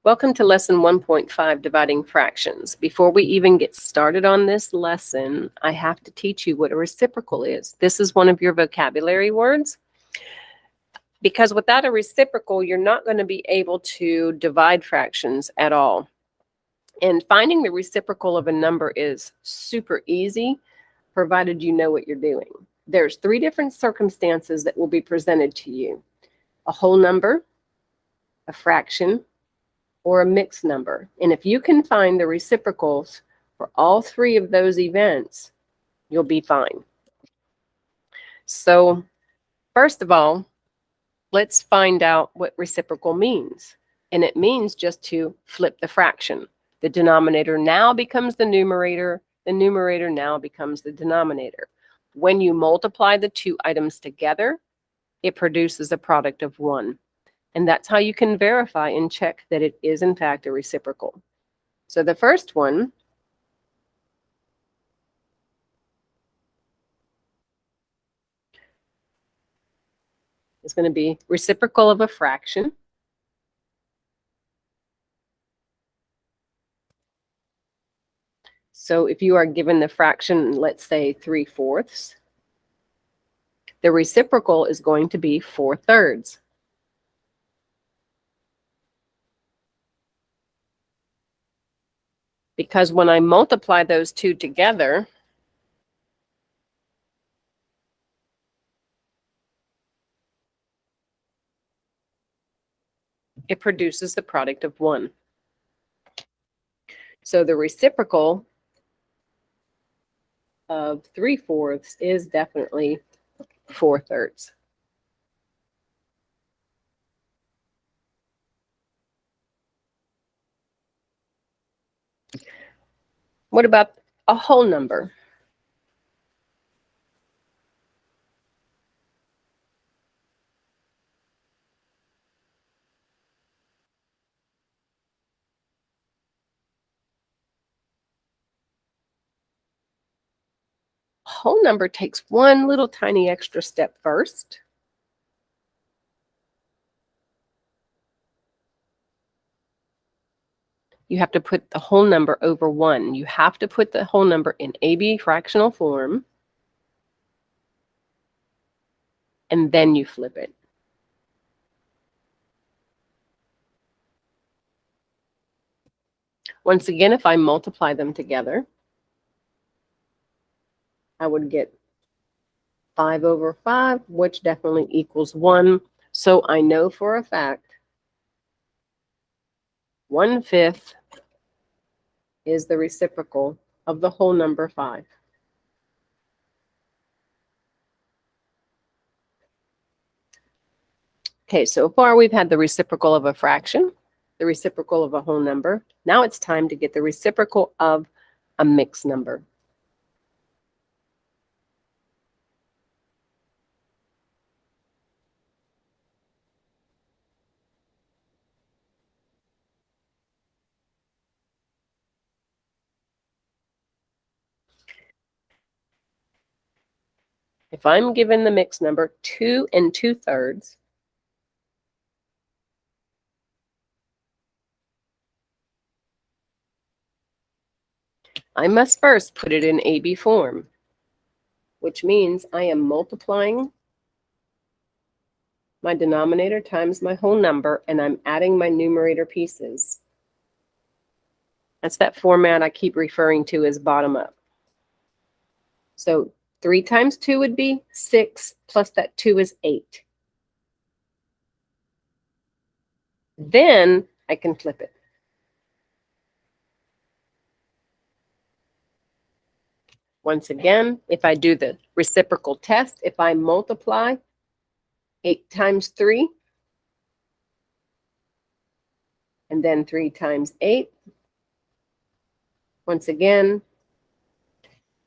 Welcome to lesson 1.5, dividing fractions. Before we even get started on this lesson, I have to teach you what a reciprocal is. This is one of your vocabulary words. Because without a reciprocal, you're not going to be able to divide fractions at all. And finding the reciprocal of a number is super easy, provided you know what you're doing. There's 3 different circumstances that will be presented to you: a whole number, a fraction, or a mixed number. And if you can find the reciprocals for all 3 of those events, you'll be fine. So first of all, let's find out what reciprocal means. And it means just to flip the fraction. The denominator now becomes the numerator now becomes the denominator. When you multiply the 2 items together, it produces a product of 1. And that's how you can verify and check that it is in fact a reciprocal. So the first one is going to be reciprocal of a fraction. So if you are given the fraction, let's say 3/4, the reciprocal is going to be 4/3. Because when I multiply those 2 together, it produces the product of 1. So the reciprocal of 3/4 is definitely 4/3. What about a whole number? A whole number takes one little tiny extra step first. You have to put the whole number over 1. You have to put the whole number in AB fractional form, and then you flip it. Once again, if I multiply them together, I would get 5/5, which definitely equals 1. So I know for a fact 1/5 is the reciprocal of the whole number 5. Okay, so far we've had the reciprocal of a fraction, the reciprocal of a whole number. Now it's time to get the reciprocal of a mixed number. If I'm given the mixed number 2 2/3, I must first put it in AB form, which means I am multiplying my denominator times my whole number, and I'm adding my numerator pieces. That's that format I keep referring to as bottom up. So 3 times 2 would be 6, plus that 2 is 8. Then I can flip it. Once again, if I do the reciprocal test, if I multiply 8 times 3, and then 3 times 8, once again,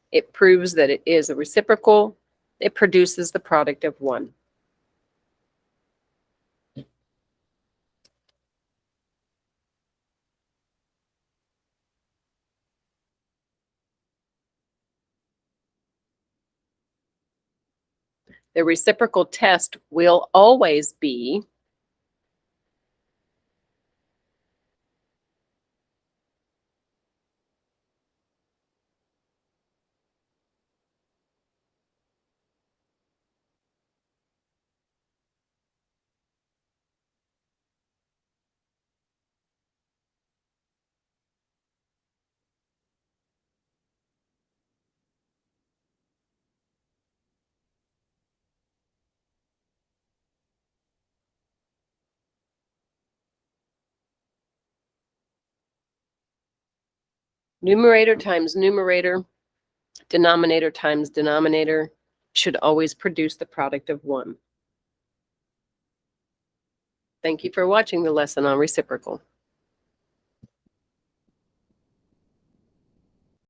it proves that it is a reciprocal. It produces the product of 1. The reciprocal test will always be Numerator times numerator, denominator times denominator should always produce the product of 1. Thank you for watching the lesson on reciprocal.